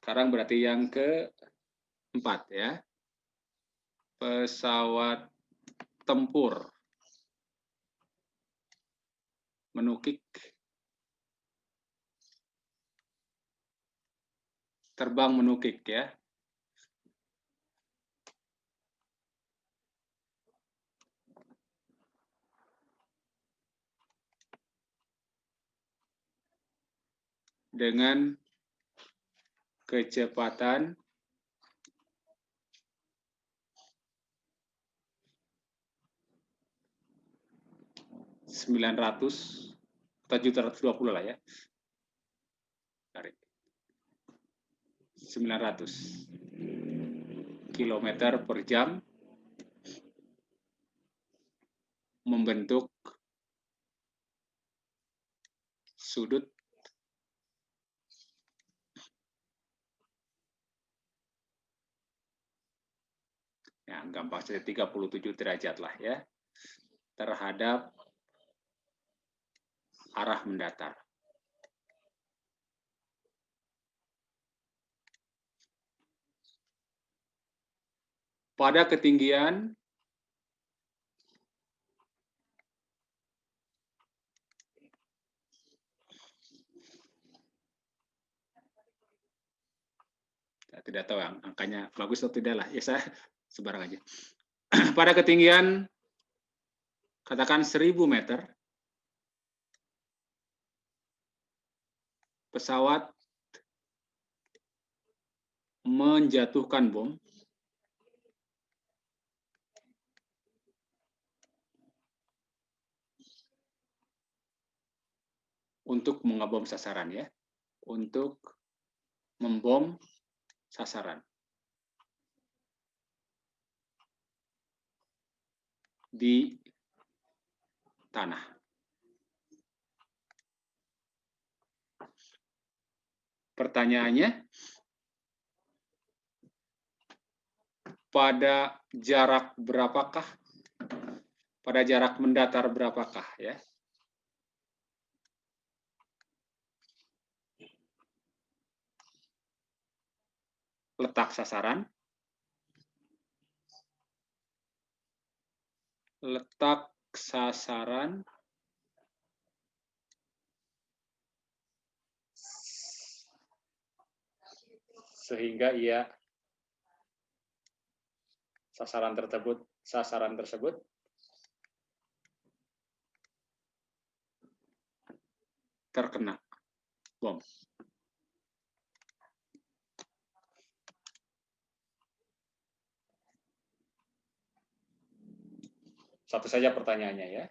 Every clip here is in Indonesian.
Sekarang berarti yang keempat ya. Pesawat tempur menukik terbang menukik ya. Dengan kecepatan 900 atau 720 lah ya. 900 km per jam membentuk sudut ya, gampang saja 37 derajat lah ya terhadap arah mendatar. Pada ketinggian saya tidak tahu angkanya bagus atau tidak lah, ya saya sebarang aja. Pada ketinggian katakan 1000 meter, pesawat menjatuhkan bom untuk mengebom sasaran ya, untuk membom sasaran di tanah. Pertanyaannya, pada jarak berapakah? Pada jarak mendatar berapakah ya? Letak sasaran. Letak sasaran sehingga sasaran tersebut terkena bom. Satu saja pertanyaannya ya.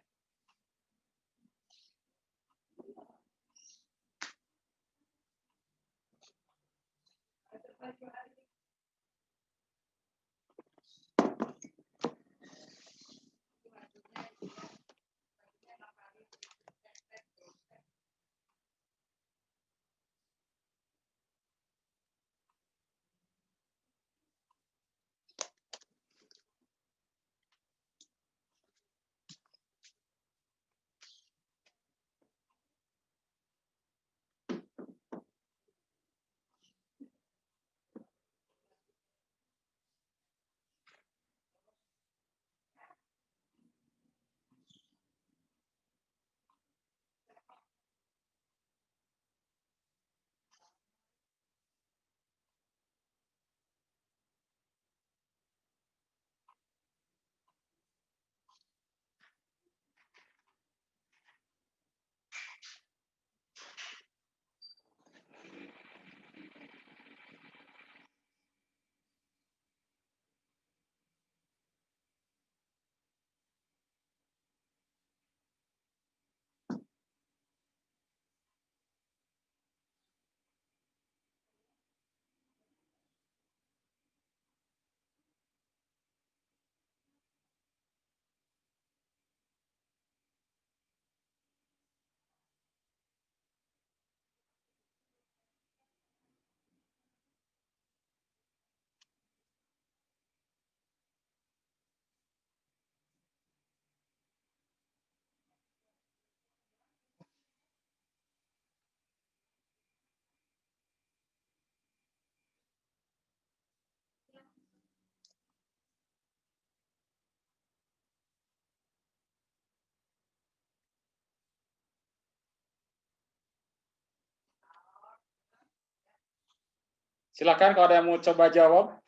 Silakan kalau ada yang mau coba jawab.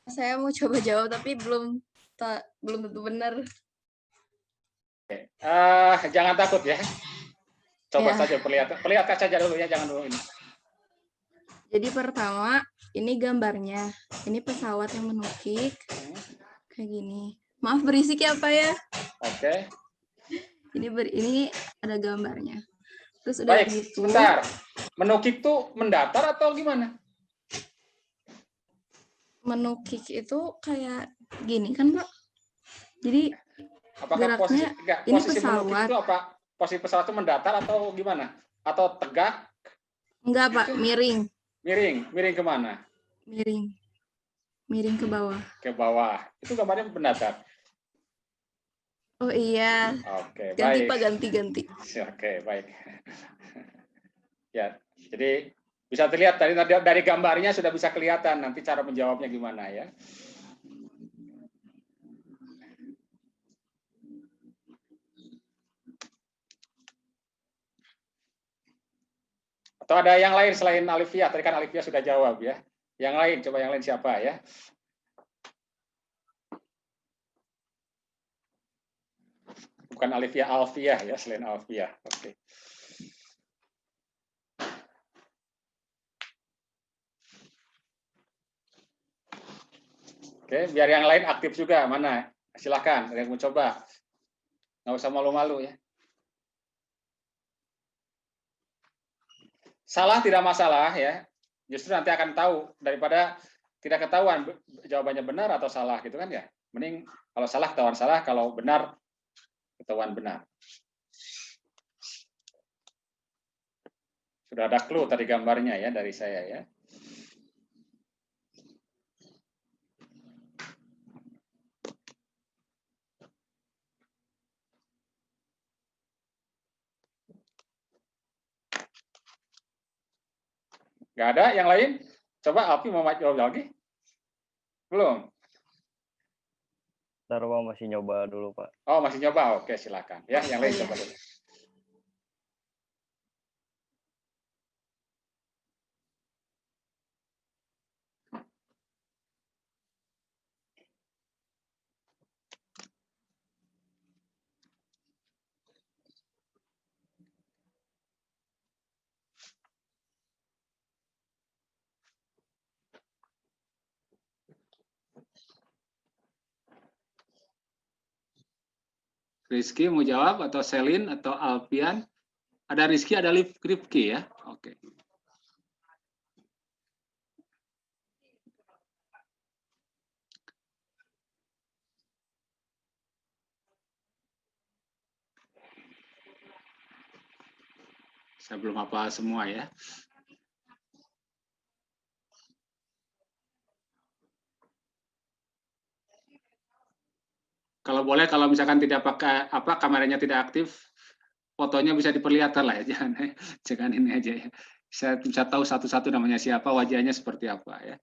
Saya mau coba jawab tapi belum tentu benar. Jangan takut ya. Coba Ya. saja perlihatkan saja dulu ya, jangan dulu ini. Jadi pertama, ini gambarnya. Ini pesawat yang menukik. Kayak gini. Maaf berisik ya, Pak ya. Oke. Ini ada gambarnya. Terus udah Baik, gitu. sebentar. Menukik tuh mendatar atau gimana? Menukik itu kayak gini kan, Pak? Jadi apakah geraknya posisi pesawat. menukik itu apa? Posisi pesawat itu mendatar atau gimana? Atau tegak? Enggak, Pak, miring. Miring kemana? Miring ke bawah. Ke bawah. Itu gambarnya mendatar. Oh iya. Oke, Ganti, baik. Pak, ganti. Oke, baik. Ya, jadi bisa terlihat dari gambarnya sudah bisa kelihatan nanti cara menjawabnya gimana ya. Atau ada yang lain selain Alivia? Tadi kan Alivia sudah jawab ya. Yang lain, coba yang lain siapa ya? Bukan Alvia ya, selain Alvia. Oke. Oke, biar yang lain aktif juga. Mana? Silakan, ada yang mau coba. Nggak usah malu-malu ya. Salah tidak masalah ya. Justru nanti akan tahu daripada tidak ketahuan jawabannya benar atau salah gitu kan ya. Mending kalau salah ketahuan salah, kalau benar ketahuan benar. Sudah ada clue tadi gambarnya ya dari saya ya. Nggak ada yang lain? Coba Alpi mau jawab lagi? Belum? Ntar Pak masih nyoba dulu Pak. Oh masih nyoba? Oke silakan. Ya yang lain coba dulu. Rizky mau jawab atau Selin atau Alpian? Ada Rizky, ada Rifki ya. Oke. Saya belum hafal semua ya. Kalau boleh, kalau misalkan tidak pakai kameranya tidak aktif, fotonya bisa diperlihatkan lah ya, jangan ini aja ya. Saya bisa tahu satu-satu namanya siapa, wajahnya seperti apa ya.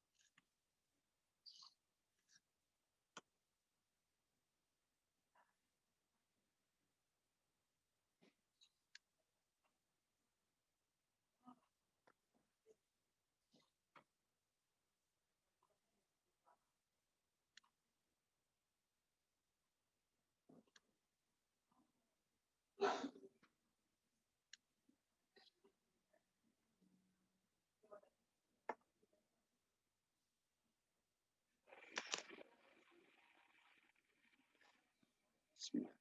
Bismillah.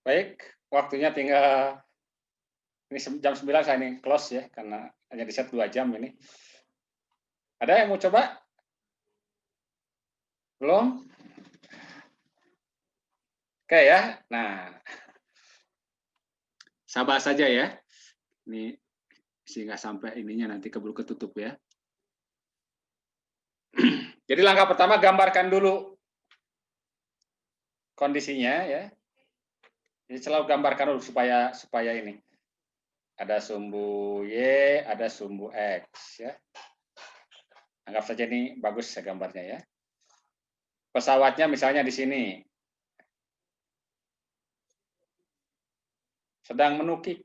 Baik, waktunya tinggal ini jam 9 saya ini close ya karena hanya di set 2 jam ini. Ada yang mau coba? Belum? Oke ya. Nah, sabar saja ya. Ini sehingga sampai ininya nanti keburu ketutup ya. Jadi langkah pertama gambarkan dulu kondisinya ya. Jadi selalu gambarkan dulu supaya ini ada sumbu Y, ada sumbu X ya. Anggap saja ini bagus ya gambarnya ya. Pesawatnya misalnya di sini. Sedang menukik.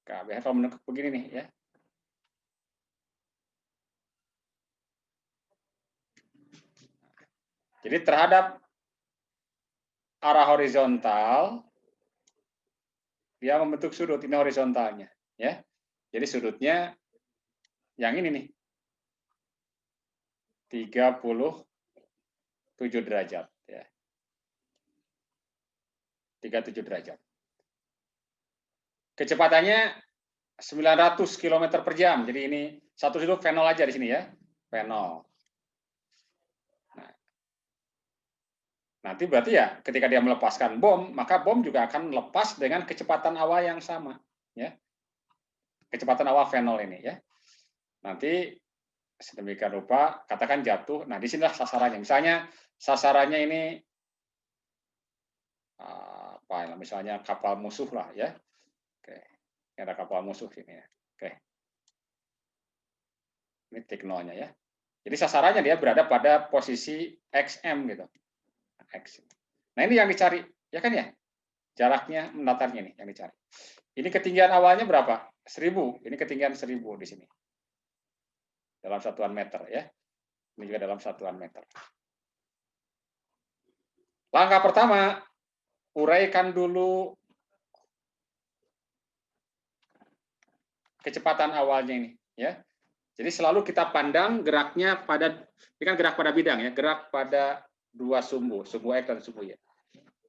Kalau menukik begini nih ya. Jadi terhadap arah horizontal dia membentuk sudut, ini horizontalnya ya. Jadi sudutnya yang ini nih. 37 derajat ya. 37 derajat. Kecepatannya 900 km per jam. Jadi ini satu sudut V0 aja di sini ya. V0. Nah, nanti berarti ya ketika dia melepaskan bom, maka bom juga akan lepas dengan kecepatan awal yang sama. Ya. Kecepatan awal V0 ini ya. Nanti sedemikian rupa, katakan jatuh. Nah, disinilah sasarannya. Misalnya sasarannya ini apa? Misalnya kapal musuh lah ya. Oke, ini ada kapal musuh sini ya. Oke, ini titik nolnya ya. Jadi sasarannya dia berada pada posisi XM gitu. X. Nah ini yang dicari, ya kan ya? Jaraknya mendatarnya nih yang dicari. Ini ketinggian awalnya berapa? 1000. Ini ketinggian 1000 di sini. Dalam satuan meter ya. Ini juga dalam satuan meter. Langkah pertama, uraikan dulu kecepatan awalnya ini ya. Jadi selalu kita pandang geraknya pada, ini kan gerak pada bidang ya, gerak pada dua sumbu, sumbu X dan sumbu Y.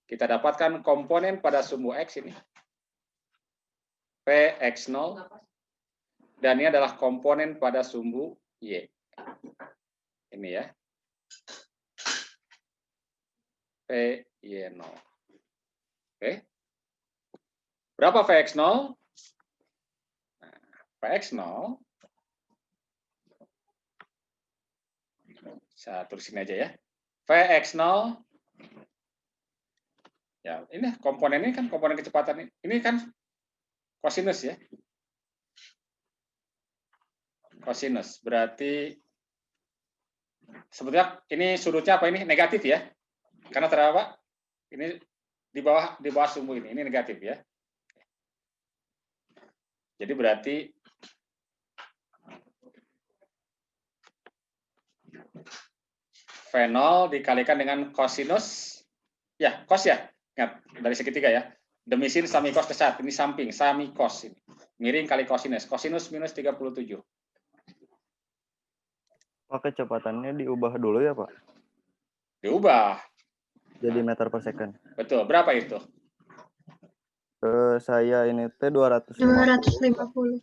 Kita dapatkan komponen pada sumbu X ini, Px0, dan ini adalah komponen pada sumbu Y. Ini ya, Py0. Oke. Berapa Vx0? Vx0, saya tulisin aja ya. Vx0, ya ini komponen ini kan komponen kecepatan ini kan kosinus ya. Kosinus berarti sebetulnya ini sudutnya apa ini negatif ya. Karena terapa? Ini di bawah sumbu ini negatif ya. Jadi berarti V0 dikalikan dengan kosinus, ya cos ya, ingat dari segitiga ya, demisin sami cos ke 1, ini samping, sami cos, ini. Miring kali kosinus, kosinus minus 37. Pak, kecepatannya diubah dulu ya Pak? Diubah. Jadi meter per second. Betul, berapa itu? Saya ini T 250.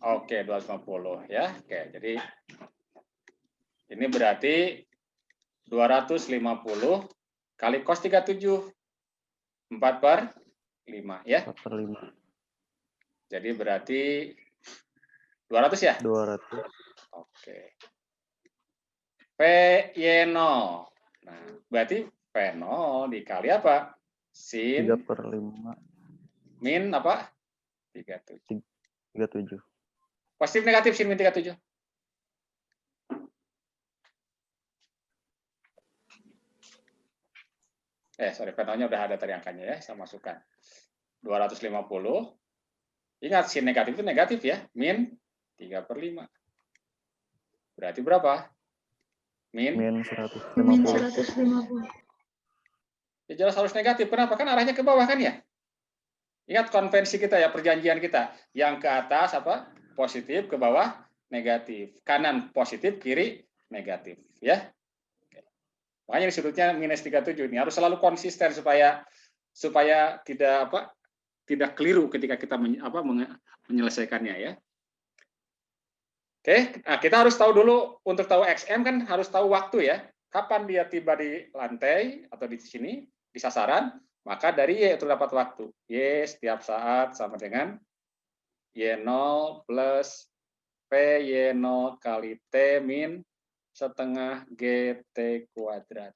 Oke, 250 ya. Oke, jadi ini berarti 250 kali cos 37. 4 per 5 ya. 4 per 5. Jadi berarti 200 ya? 200. Oke. Py0. Nah, berarti P0 dikali apa? Sin 3 per 5. Min apa? 37. 37. Positif negatif sin min 37. Sorry, P0-nya udah ada tadi angkanya ya, saya masukkan. 250. Ingat, sin negatif itu negatif ya, min 3 per 5. Berarti berapa? Min 150. Min 150. Ya jelas harus negatif. Kenapa? Kan arahnya ke bawah kan ya? Ingat konvensi kita ya, perjanjian kita. Yang ke atas apa? Positif, ke bawah negatif. Kanan positif, kiri negatif. Ya. Makanya di sudutnya minus 37 ini harus selalu konsisten supaya tidak apa? tidak keliru ketika kita menyelesaikannya ya. Oke, nah kita harus tahu dulu, untuk tahu XM kan harus tahu waktu ya. Kapan dia tiba di lantai atau di sini, di sasaran, maka dari Y itu dapat waktu. Y setiap saat sama dengan Y0 plus PY0 kali T min setengah GT kuadrat.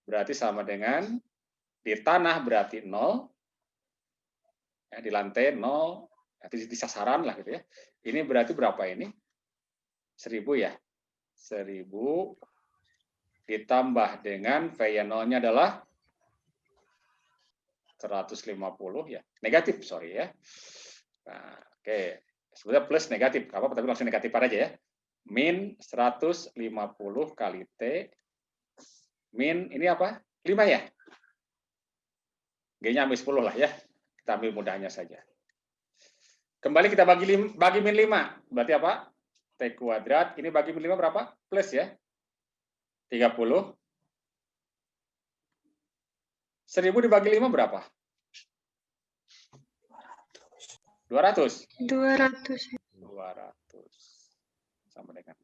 Berarti sama dengan di tanah berarti 0, ya, di lantai 0, di sasaran lah gitu ya. Ini berarti berapa ini? 1000 ya. 1000 ditambah dengan V0-nya adalah 150 ya. Negatif, sorry ya. Nah, oke. Sebenarnya plus negatif, apa tapi langsung negatif aja ya. Min 150 kali T min ini apa? 5 ya. G-nya ambil 10 lah ya. Kita ambil mudahnya saja. Kembali kita bagi min 5. Berarti apa? T kuadrat, ini bagi min 5 berapa? Plus ya. 30. 1000 dibagi 5 berapa? 200. 200. 200. Sama dengan.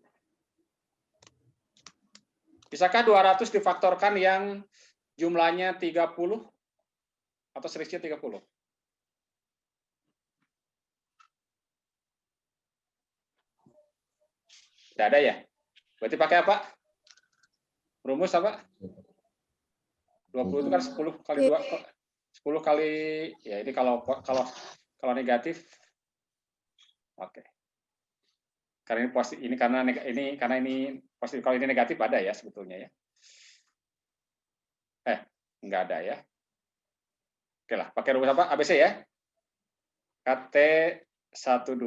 Bisakah 200 difaktorkan yang jumlahnya 30 atau selisihnya 30? Tidak ada ya? Berarti pakai apa? Rumus apa? 20 itu kan 10 kali 2, 10 kali, ya ini kalau negatif, oke. Karena ini positif, karena ini positif, kalau ini negatif ada ya sebetulnya ya. Enggak ada ya. Oke lah, pakai rumus apa? ABC ya. KT 12,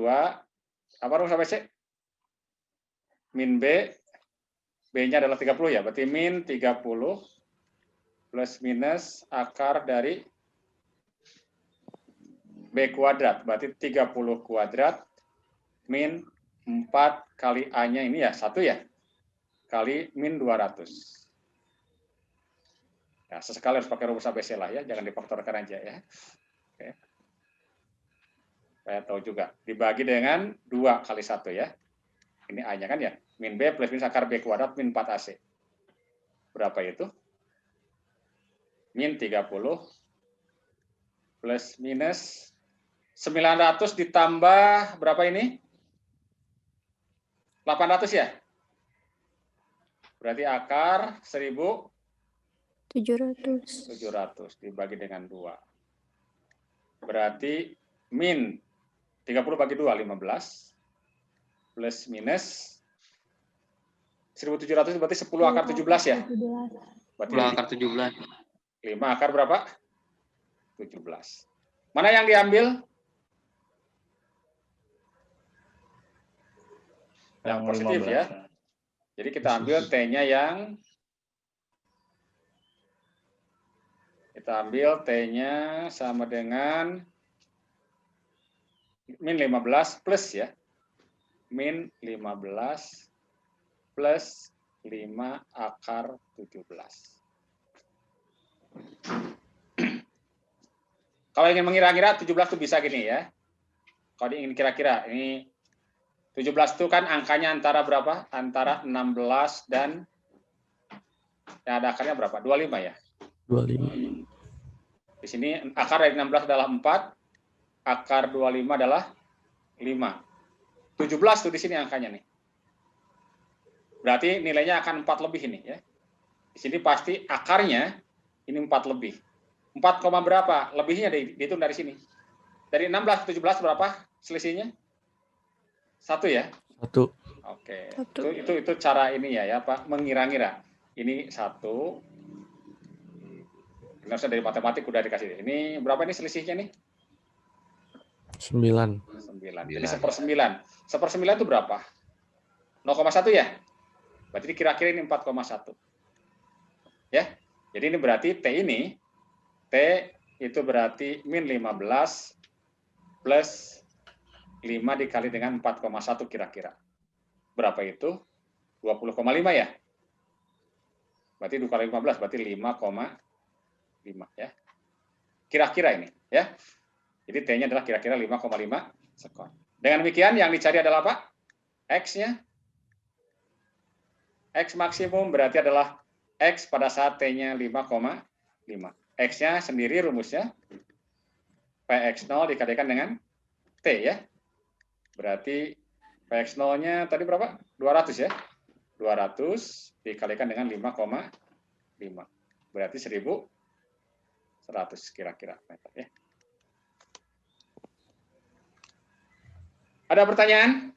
apa rumus ABC? Min B, B-nya adalah 30 ya, berarti min 30 plus minus akar dari B kuadrat, berarti 30 kuadrat min 4 kali A-nya ini ya, 1 ya, kali min 200. Ya, sesekali harus pakai rumus ABC lah ya, jangan difaktorkan aja ya. Oke. Saya tahu juga, dibagi dengan 2 kali 1 ya. Ini A-nya kan ya, min B plus minus akar B kuadrat min 4AC. Berapa itu? Min 30 plus minus 900 ditambah berapa ini? 800 ya? Berarti akar 1700 dibagi dengan 2. Berarti min 30 bagi 2, 15. Plus minus 1700 berarti 10 akar 17 ya? Berarti 10 akar 17. 5 akar berapa? 17. Mana yang diambil? Yang positif 15. ya. Jadi kita ambil T-nya yang sama dengan min 15 plus ya. Min 15 plus 5 akar 17. Kalau ingin mengira-kira 17 itu bisa gini ya. Kalau ingin kira-kira, ini 17 itu kan angkanya antara berapa? Antara 16 dan yang ada akarnya berapa? 25 ya? 25. Di sini akar dari 16 adalah 4, akar 25 adalah 5. 17 tuh di sini angkanya nih. Berarti nilainya akan 4 lebih ini ya. Di sini pasti akarnya ini 4 lebih. 4, berapa? Lebihnya dihitung dari sini. Dari 16 ke 17 berapa selisihnya? 1 ya? 1. Oke. 1. Itu cara ini ya Pak, mengira-ngira. Ini 1. Ini harusnya dari matematik udah dikasih. Ini berapa ini selisihnya nih? 9. 9. Jadi 1/9. 1/9 itu berapa? 0,1 ya? Berarti kira-kira ini 4,1. Ya. Jadi ini berarti T itu berarti min 15 plus 5 dikali dengan 4,1 kira-kira. Berapa itu? 20,5 ya? Berarti 2 kali 15 berarti 5,5 ya. Kira-kira ini ya. Jadi T-nya adalah kira-kira 5,5 sekon. Dengan demikian yang dicari adalah apa? X-nya. X maksimum berarti adalah X pada saat T-nya 5,5. X-nya sendiri rumusnya Px0 dikalikan dengan T ya. Berarti Px0-nya tadi berapa? 200 ya. 200 dikalikan dengan 5,5. Berarti 1.100 kira-kira meter ya. Ada pertanyaan?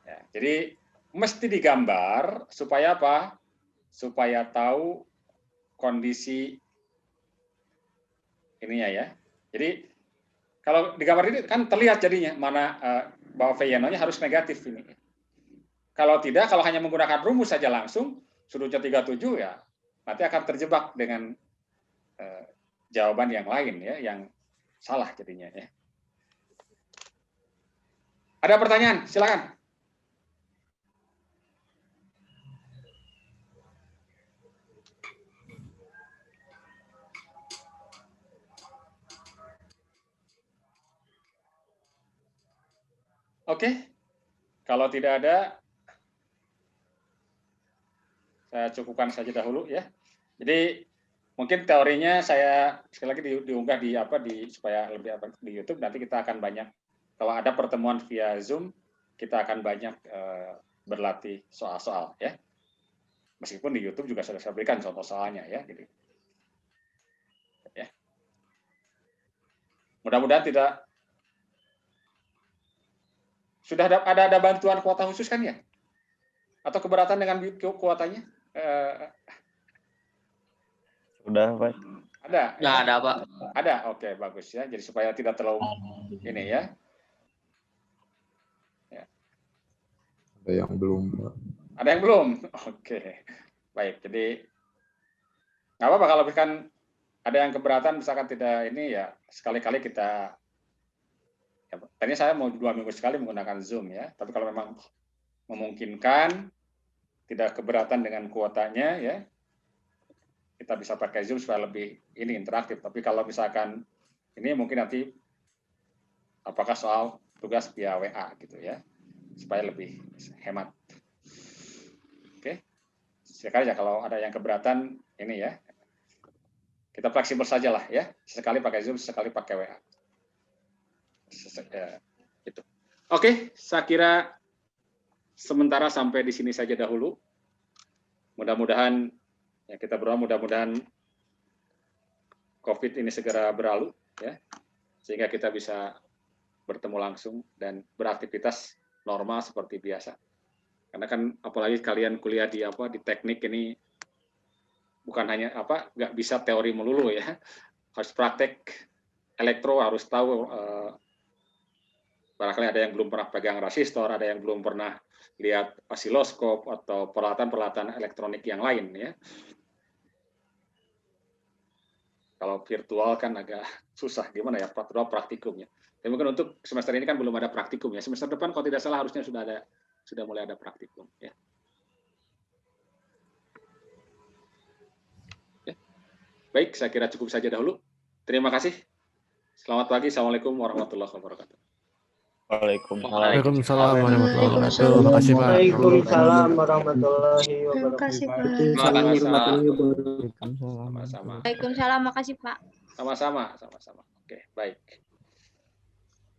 Ya, jadi mesti digambar supaya apa? Supaya tahu kondisi ininya ya. Jadi kalau digambar ini kan terlihat jadinya mana bahwa V-nya harus negatif ini. Kalau tidak, kalau hanya menggunakan rumus saja langsung sudutnya 37 ya nanti akan terjebak dengan jawaban yang lain ya, yang salah jadinya ya. Ada pertanyaan? Silakan. Oke, kalau tidak ada, saya cukupkan saja dahulu ya. Jadi mungkin teorinya saya sekali lagi diunggah di supaya lebih apa di YouTube. Nanti kita akan banyak kalau ada pertemuan via Zoom, kita akan banyak berlatih soal-soal ya. Meskipun di YouTube juga sudah saya berikan contoh soalnya ya. Jadi, ya. Mudah-mudahan tidak. Sudah ada bantuan kuota khusus kan ya? Atau keberatan dengan kuotanya? Sudah, Pak. Ada? Nggak ada, Pak. Ada, oke, bagus ya. Jadi supaya tidak terlalu ini ya. Ada yang belum, Pak. Ada yang belum? Oke, baik. Jadi nggak apa-apa kalau misalkan ada yang keberatan, misalkan tidak ini ya sekali-kali kita. Ya, tadinya saya mau 2 minggu sekali menggunakan Zoom ya. Tapi kalau memang memungkinkan, tidak keberatan dengan kuotanya ya, kita bisa pakai Zoom supaya lebih ini interaktif. Tapi kalau misalkan ini mungkin nanti apakah soal tugas via WA gitu ya, supaya lebih hemat. Oke, sekali ya kalau ada yang keberatan ini ya, kita fleksibel saja lah ya, sesekali pakai Zoom, sesekali pakai WA. Itu. Oke, saya kira sementara sampai di sini saja dahulu. Mudah-mudahan ya kita berdoa mudah-mudahan COVID ini segera berlalu ya, sehingga kita bisa bertemu langsung dan beraktivitas normal seperti biasa. Karena kan apalagi kalian kuliah di teknik ini bukan hanya nggak bisa teori melulu ya, harus praktek elektro, harus tahu. Barangkali ada yang belum pernah pegang resistor, ada yang belum pernah lihat osiloskop atau peralatan-peralatan elektronik yang lain ya. Kalau virtual kan agak susah gimana ya praktikumnya. Tapi mungkin untuk semester ini kan belum ada praktikum ya. Semester depan kalau tidak salah harusnya sudah mulai ada praktikum ya. Ya. Baik, saya kira cukup saja dahulu. Terima kasih. Selamat pagi. Assalamualaikum warahmatullahi wabarakatuh. Waalaikumsalam warahmatullahi wabarakatuh. Terima kasih, Pak. Waalaikumsalam warahmatullahi Terima kasih, Pak. Sama-sama. Waalaikumsalam, makasih, Pak. Sama-sama. Oke, baik.